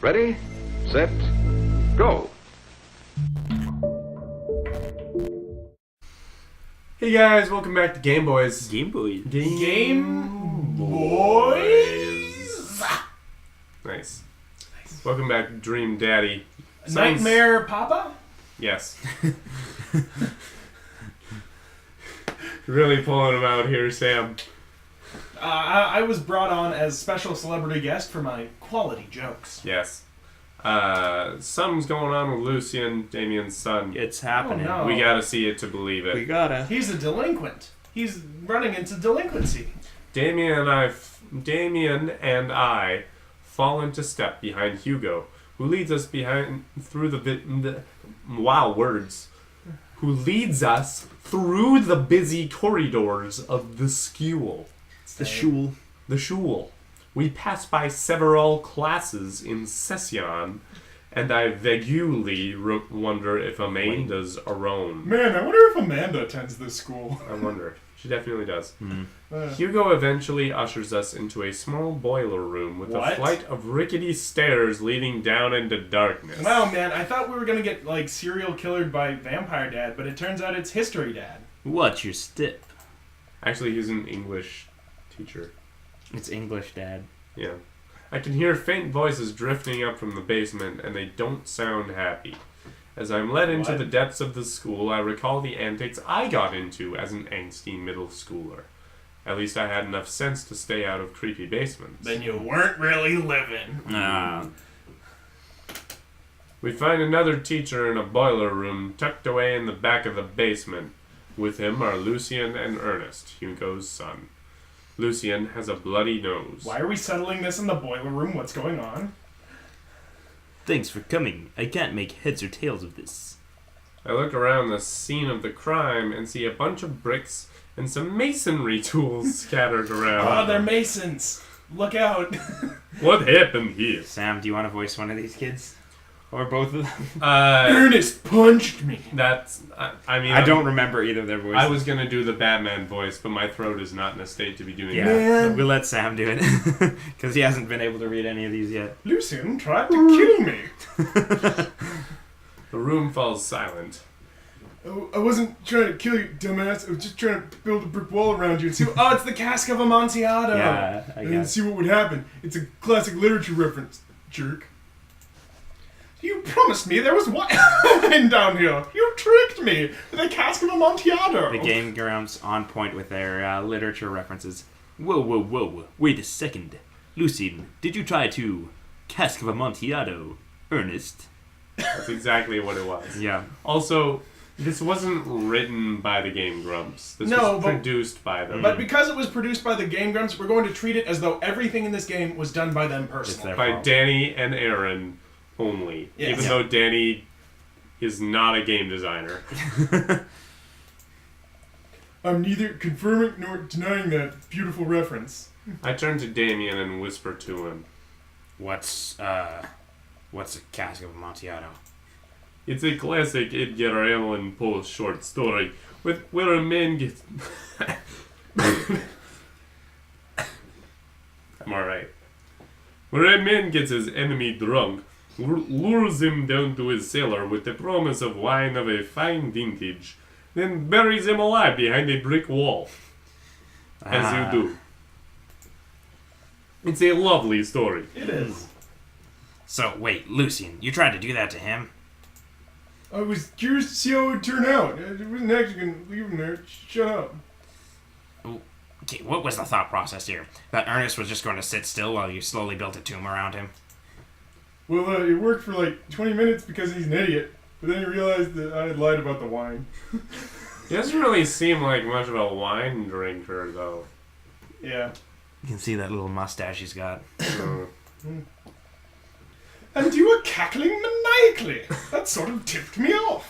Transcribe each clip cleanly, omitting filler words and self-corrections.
Ready, set, go. Hey guys, welcome back to Game Boys. Game Boys. Game Boys. Nice. Welcome back, Dream Daddy. Nightmare Papa? Yes. Really pulling him out here, Sam. I was brought on as special celebrity guest for my quality jokes. Yes. Something's going on with Lucian, Damien's son. It's happening. Oh, no. We gotta see it to believe it. We gotta. He's a delinquent. He's running into delinquency. Damien and I fall into step behind Hugo, who leads us through the busy corridors of the school. The shul. The shul. We pass by several classes in session, and I vaguely wonder if Amanda's around. Man, I wonder if Amanda attends this school. I wonder. She definitely does. Hugo eventually ushers us into a small boiler room with a flight of rickety stairs leading down into darkness. Wow, man, I thought we were gonna get, like, serial killered by Vampire Dad, but it turns out it's History Dad. Watch your step. Actually, he's an English teacher. It's English, Dad. Yeah. I can hear faint voices drifting up from the basement, and they don't sound happy. As I'm led into the depths of the school, I recall the antics I got into as an angsty middle schooler. At least I had enough sense to stay out of creepy basements. Then you weren't really living. We find another teacher in a boiler room tucked away in the back of the basement. With him are Lucian and Ernest, Hugo's son. Lucian has a bloody nose. Why are we settling this in the boiler room? What's going on? Thanks for coming. I can't make heads or tails of this. I look around the scene of the crime and see a bunch of bricks and some masonry tools scattered around. Oh, they're masons. Look out. What happened here? Sam, do you want to voice one of these kids? Or both of them? Ernest punched me. That's... I don't remember either of their voices. I was going to do the Batman voice, but my throat is not in a state to be doing that. Man. We'll let Sam do it. Because he hasn't been able to read any of these yet. Lucian tried to kill me. The room falls silent. I wasn't trying to kill you, dumbass. I was just trying to build a brick wall around you and see. Oh, it's the Cask of Amontillado. Yeah, I and guess. see what would happen. It's a classic literature reference, jerk. You promised me there was wine down here. You tricked me. The Cask of Amontillado. The Game Grounds on point with their literature references. Whoa. Wait a second. Lucian, did you try to Cask of Amontillado, Ernest? That's exactly what it was. Yeah. Also, this wasn't written by the Game Grumps. This was produced by them. But because it was produced by the Game Grumps, we're going to treat it as though everything in this game was done by them personally. By Danny and Aaron only. Yes. Even though Danny is not a game designer. I'm neither confirming nor denying that beautiful reference. I turn to Damien and whisper to him. What's a Cask of Amontillado? It's a classic Edgar Allan Poe short story where a man gets... I'm alright. Where a man gets his enemy drunk, lures him down to his cellar with the promise of wine of a fine vintage, then buries him alive behind a brick wall. As you do. It's a lovely story. It is. So, wait, Lucian, you tried to do that to him? I was curious to see how it would turn out. I wasn't actually going to leave him there. Shut up. Okay, what was the thought process here? That Ernest was just going to sit still while you slowly built a tomb around him? Well, it worked for like 20 minutes because he's an idiot. But then he realized that I had lied about the wine. He doesn't really seem like much of a wine drinker, though. Yeah. You can see that little mustache he's got. And you were cackling maniacally. That sort of tipped me off.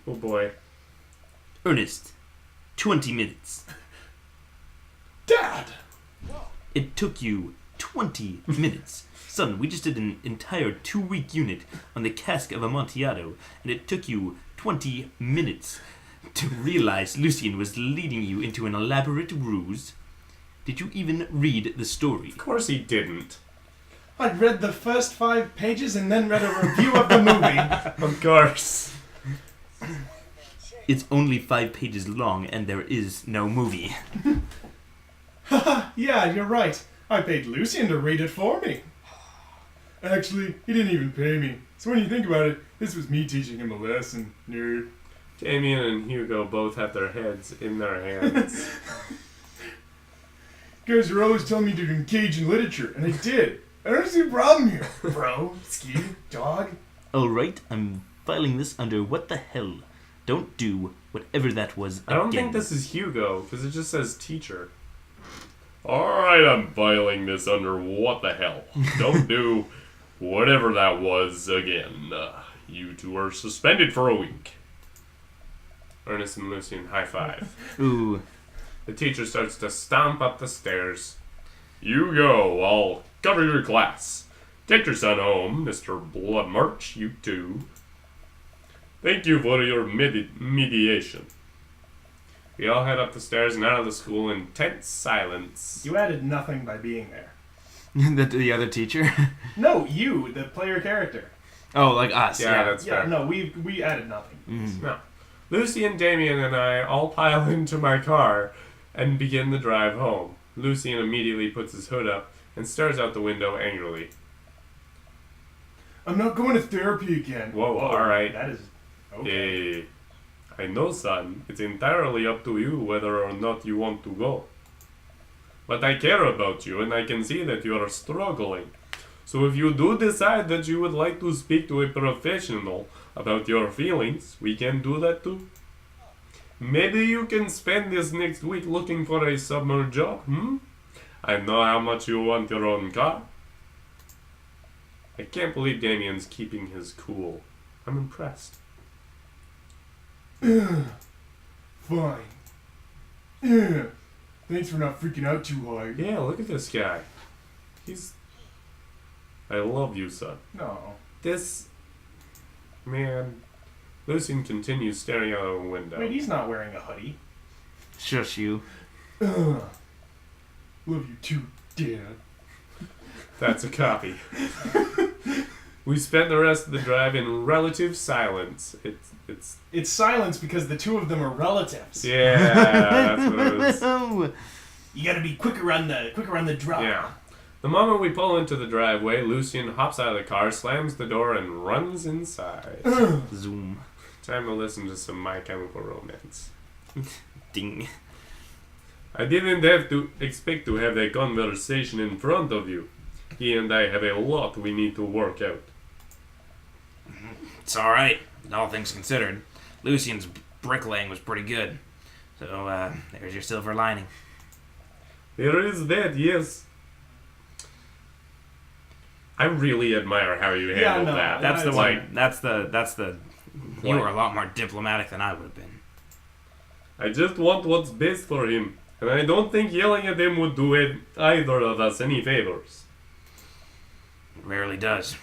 Oh boy. Ernest, 20 minutes. Dad! It took you 20 minutes. Son, we just did an entire 2-week unit on the Cask of Amontillado, and it took you 20 minutes to realize Lucian was leading you into an elaborate ruse. Did you even read the story? Of course he didn't. I read the first 5 pages and then read a review of the movie. Of course. It's only 5 pages long, and there is no movie. Haha, yeah, you're right. I paid Lucian to read it for me. Actually, he didn't even pay me. So when you think about it, this was me teaching him a lesson, nerd. Damien and Hugo both have their heads in their hands. Guys are always telling me to engage in literature, and I did. I don't see a problem here. Bro, ski, dog. Alright, I'm filing this under what the hell. Don't do whatever that was I don't think this is Hugo, because it just says teacher. Alright, I'm filing this under what the hell. Don't do whatever that was again. You two are suspended for a week. Ernest and Lucian high five. Ooh. The teacher starts to stomp up the stairs. You go, I'll cover your class. Take your son home, Mr. Bloodmarch, you too. Thank you for your mediation. We all head up the stairs and out of the school in tense silence. You added nothing by being there. The other teacher? No, you, the player character. Oh, like us. Yeah, that's Yeah, fair. no, we added nothing. No. Lucian, Damien, and I all pile into my car and begin the drive home. Lucian immediately puts his hood up and stares out the window angrily. I'm not going to therapy again. Whoa, alright. That is... Okay. Hey, I know, son. It's entirely up to you whether or not you want to go. But I care about you, and I can see that you are struggling. So if you do decide that you would like to speak to a professional about your feelings, we can do that too. Maybe you can spend this next week looking for a summer job, I know how much you want your own car. I can't believe Damien's keeping his cool. I'm impressed. Fine. Thanks for not freaking out too hard. Yeah, look at this guy. I love you, son. No. This... Man... Lucian continues staring out of the window. Wait, he's not wearing a hoodie. Shush you. Love you too, Dad. That's a copy. We spent the rest of the drive in relative silence. It's silence because the two of them are relatives. Yeah, that's what it is. You gotta be quicker on the drop. Yeah. The moment we pull into the driveway, Lucian hops out of the car, slams the door, and runs inside. Zoom. Time to listen to some My Chemical Romance. Ding. I didn't have to expect to have a conversation in front of you. He and I have a lot we need to work out. It's alright, all things considered. Lucian's bricklaying was pretty good. So, there's your silver lining. There is that, yes. I really admire how you handled that. That's the like, one. That's the. You were a lot more diplomatic than I would have been. I just want what's best for him, and I don't think yelling at him would do it either of us any favors. It rarely does.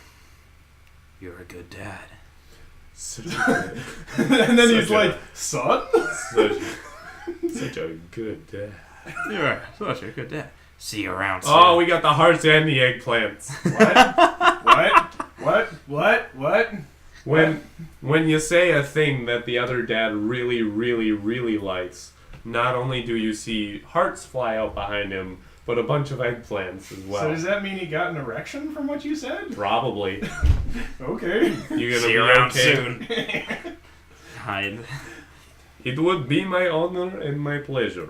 You're a good dad. Such a good, And then he's Such a- like, son? such a good dad. You're such a good dad. See you around soon. Oh, we got the hearts and the eggplants. What? When you say a thing that the other dad really, really, really likes, not only do you see hearts fly out behind him, but a bunch of eggplants as well. So does that mean he got an erection from what you said? Probably. Okay. You gonna See be you around okay? soon. Hide. It would be my honor and my pleasure.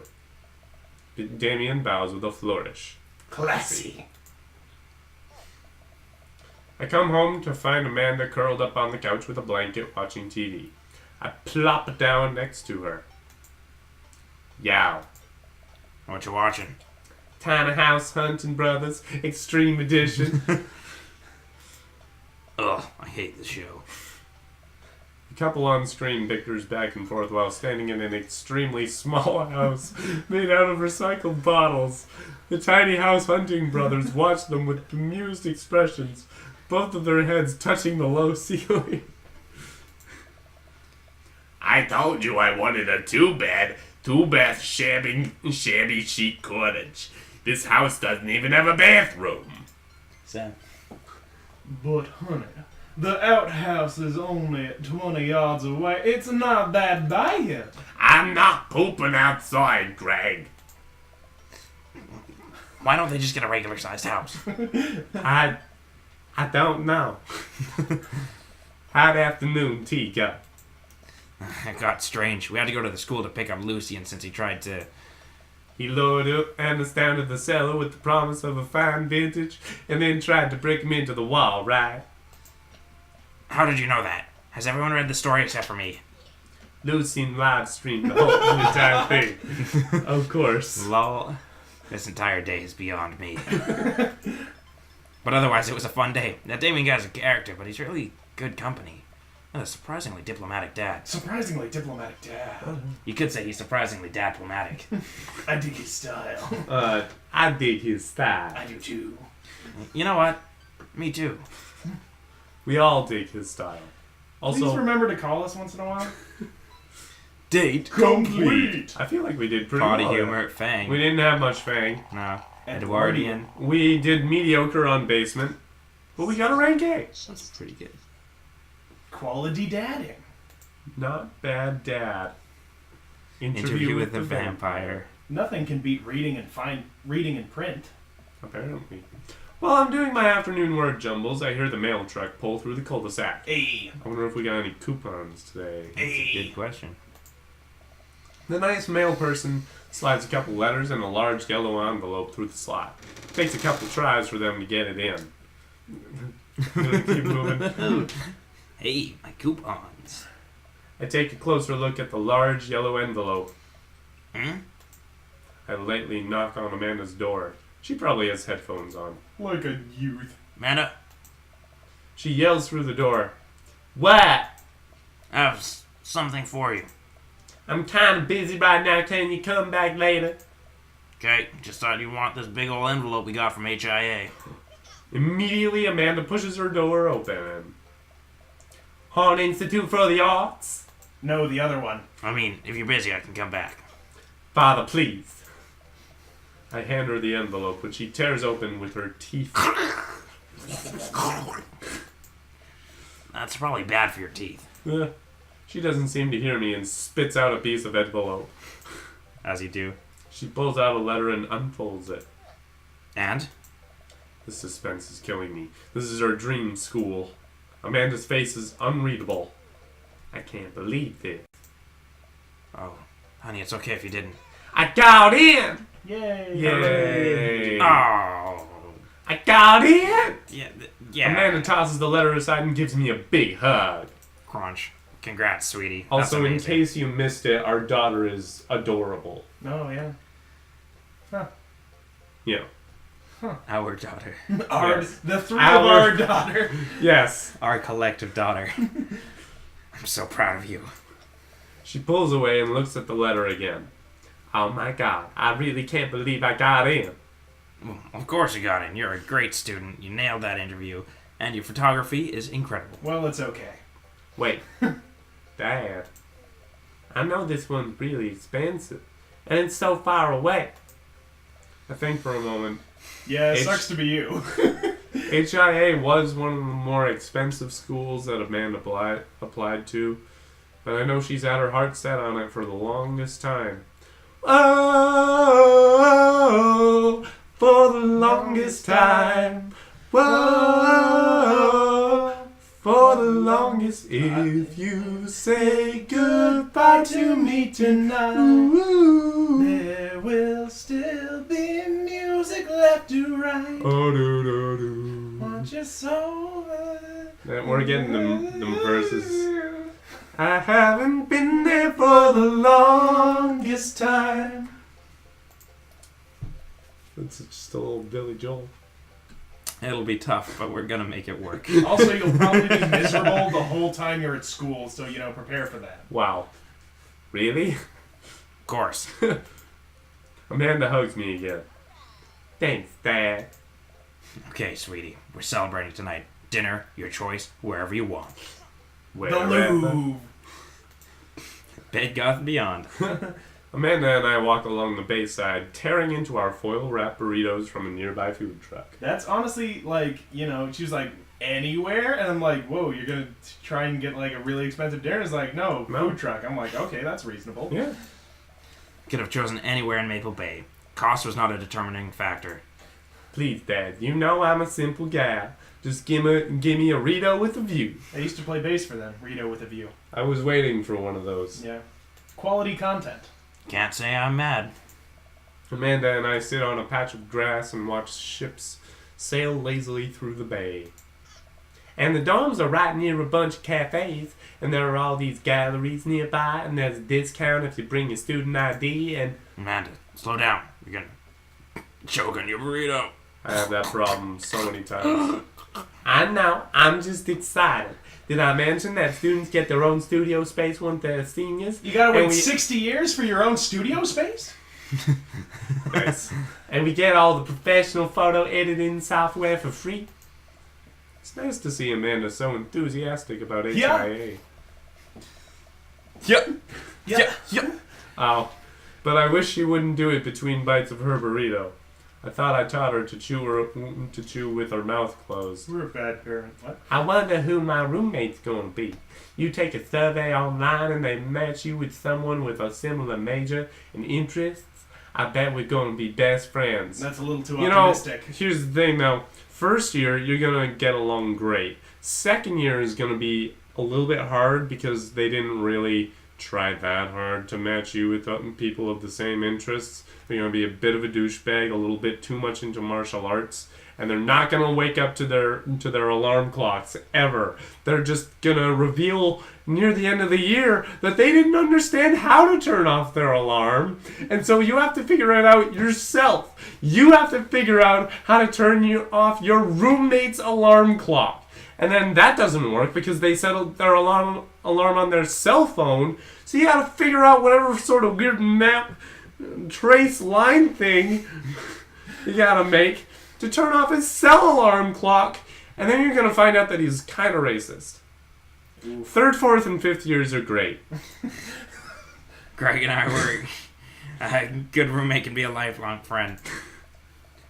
Damien bows with a flourish. Classy. I come home to find Amanda curled up on the couch with a blanket watching TV. I plop down next to her. Yow. What you watching? Tiny House Hunting Brothers, Extreme Edition. Ugh, I hate this show. The couple on screen bickers back and forth while standing in an extremely small house made out of recycled bottles. The Tiny House Hunting Brothers watch them with bemused expressions, both of their heads touching the low ceiling. I told you I wanted a two-bath shabby chic cottage. This house doesn't even have a bathroom. Sam. But, honey, the outhouse is only 20 yards away. It's not that bad. I'm not pooping outside, Greg. Why don't they just get a regular-sized house? I don't know. Hot afternoon, teacup. It got strange. We had to go to the school to pick up Lucian since he tried to... He lowered up and astounded the cellar with the promise of a fine vintage, and then tried to break him into the wall, right? How did you know that? Has everyone read the story except for me? Lucian live streamed the whole entire thing. Of course. Lol. This entire day is beyond me. But otherwise, it was a fun day. That Damien guy's a character, but he's really good company. And a surprisingly diplomatic dad. Surprisingly diplomatic dad. You could say he's surprisingly dad-plomatic. I dig his style. I dig his style. I do too. You know what? Me too. We all dig his style. Please Also, remember to call us once in a while. Date Complete. I feel like we did pretty Body well. humor, Fang. We didn't have much Fang. No. Edwardian. Edwardian. We did mediocre on basement, but we got a rank A. That's pretty good. Quality dadding. Not bad, Dad. Interview with the vampire. Nothing can beat reading in print. Apparently. While I'm doing my afternoon word jumbles, I hear the mail truck pull through the cul-de-sac. Hey. I wonder if we got any coupons today. Good question. The nice mail person slides a couple letters and a large yellow envelope through the slot. Takes a couple tries for them to get it in. Keep moving. Hey, my coupons. I take a closer look at the large yellow envelope. Hmm? I lightly knock on Amanda's door. She probably has headphones on. Like a youth. Amanda, She yells through the door. What? I have something for you. I'm kind of busy right now. Can you come back later? Okay, just thought you want this big old envelope we got from HIA. Immediately, Amanda pushes her door open. Horn Institute for the Arts? No, the other one. I mean, if you're busy, I can come back. Father, please. I hand her the envelope, which she tears open with her teeth. That's probably bad for your teeth. She doesn't seem to hear me and spits out a piece of envelope. As you do. She pulls out a letter and unfolds it. And? The suspense is killing me. This is her dream school. Amanda's face is unreadable. I can't believe this. Oh, honey, it's okay if you didn't. I got in! Yay. Yay! Oh. I got in! Yeah. Amanda tosses the letter aside and gives me a big hug. Crunch. Congrats, sweetie. Also, That's in amazing. case you missed it, our daughter is adorable. Oh, yeah. Huh. Yeah. Our daughter. Yes. The three Our- of our daughter. Yes. Our collective daughter. I'm so proud of you. She pulls away and looks at the letter again. Oh my god, I really can't believe I got in. Well, of course you got in. You're a great student. You nailed that interview. And your photography is incredible. Well, it's okay. Wait. Dad. I know this one's really expensive. And it's so far away. I think for a moment. Yeah, it H- sucks to be you. HIA was one of the more expensive schools that Amanda applied to. But I know she's had her heart set on it for the longest time. Oh, for the longest time. Whoa, for the longest. If you say goodbye to me tonight, ooh, There will still be music left to write. oh, do, do, do. Want your soul. And we're getting them verses. I haven't been there for the longest time. It's just a little Billy Joel. It'll be tough, but we're gonna make it work. Also, you'll probably be miserable the whole time you're at school, so, prepare for that. Wow. Really? Of course. Amanda hugs me again. Thanks, Dad. Okay, sweetie. We're celebrating tonight. Dinner, your choice, wherever you want. The Louvre. Bed, Goth, and beyond. Amanda and I walk along the bayside, tearing into our foil-wrapped burritos from a nearby food truck. That's honestly, like, you know, she was like, anywhere? And I'm like, whoa, you're going to try and get, like, a really expensive dinner? It's like, no, food truck. I'm like, okay, that's reasonable. Yeah. Could have chosen anywhere in Maple Bay. Cost was not a determining factor. Please, Dad, you know I'm a simple guy. Just give me a Rito with a view. I used to play bass for them, Rito with a view. I was waiting for one of those. Yeah. Quality content. Can't say I'm mad. Amanda and I sit on a patch of grass and watch ships sail lazily through the bay. And the dorms are right near a bunch of cafes, and there are all these galleries nearby, and there's a discount if you bring your student ID, and... Amanda, slow down. You're gonna choke on your burrito. I have that problem so many times. I know, I'm just excited. Did I mention that students get their own studio space once they're seniors? You gotta wait 60 years for your own studio space? Nice. And we get all the professional photo editing software for free. It's nice to see Amanda so enthusiastic about HIA. Yep. Oh, but I wish she wouldn't do it between bites of her burrito. I thought I taught her to chew with her mouth closed. We're a bad parent. What? I wonder who my roommate's gonna be. You take a survey online and they match you with someone with a similar major and interests. I bet we're gonna be best friends. That's a little too optimistic. Here's the thing though. First year, you're gonna get along great. Second year is gonna be a little bit hard because they didn't really try that hard to match you with people of the same interests. They're going to be a bit of a douchebag, a little bit too much into martial arts, and they're not going to wake up to their alarm clocks ever. They're just going to reveal near the end of the year that they didn't understand how to turn off their alarm, and so you have to figure it out yourself. You have to figure out how to turn off your roommate's alarm clock. And then that doesn't work because they set their alarm on their cell phone. So you gotta figure out whatever sort of weird map, trace line thing you gotta make to turn off his cell alarm clock. And then you're gonna find out that he's kind of racist. Oof. Third, fourth, and fifth years are great. Greg and I were a good roommate can be a lifelong friend.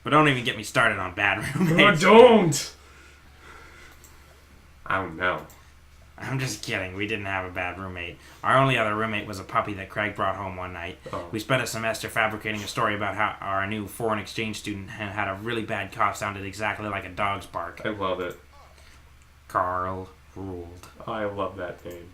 But don't even get me started on bad roommates. No, don't! I don't know. I'm just kidding. We didn't have a bad roommate. Our only other roommate was a puppy that Craig brought home one night. Oh. We spent a semester fabricating a story about how our new foreign exchange student had a really bad cough, sounded exactly like a dog's bark. I love it. Carl ruled. I love that name.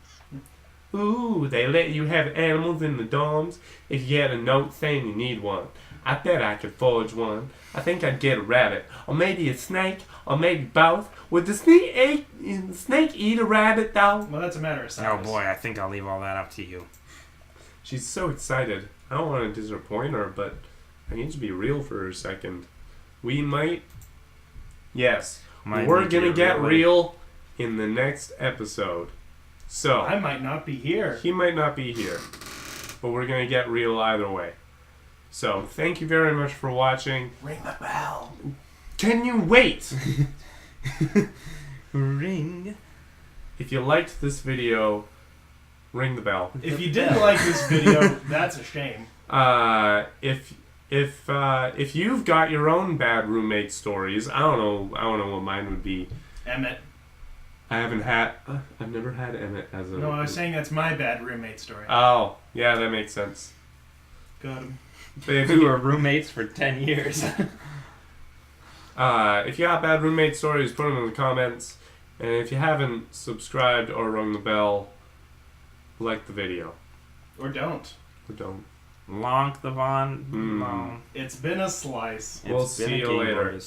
Ooh, they let you have animals in the dorms if you had a note saying you need one. I bet I could forge one. I think I'd get a rabbit, or maybe a snake, or maybe both. Would the snake eat a rabbit, though? Well, that's a matter of size. Oh boy, I think I'll leave all that up to you. She's so excited. I don't want to disappoint her, but I need to be real for a second. We might... Yes, we're gonna get real in the next episode. So... I might not be here. He might not be here. But we're gonna get real either way. So, thank you very much for watching. Ring the bell. Can you wait? Ring. If you liked this video, ring the bell. If you didn't like this video, that's a shame. If you've got your own bad roommate stories, I don't know what mine would be. Emmett. I've never had Emmett as a... No, I was saying that's my bad roommate story. Oh, yeah, that makes sense. Got him. We were roommates for 10 years. If you got bad roommate stories, put them in the comments. And if you haven't subscribed or rung the bell, like the video. Or don't. Or don't. Lonk the Von. It's been a slice. We'll see you later.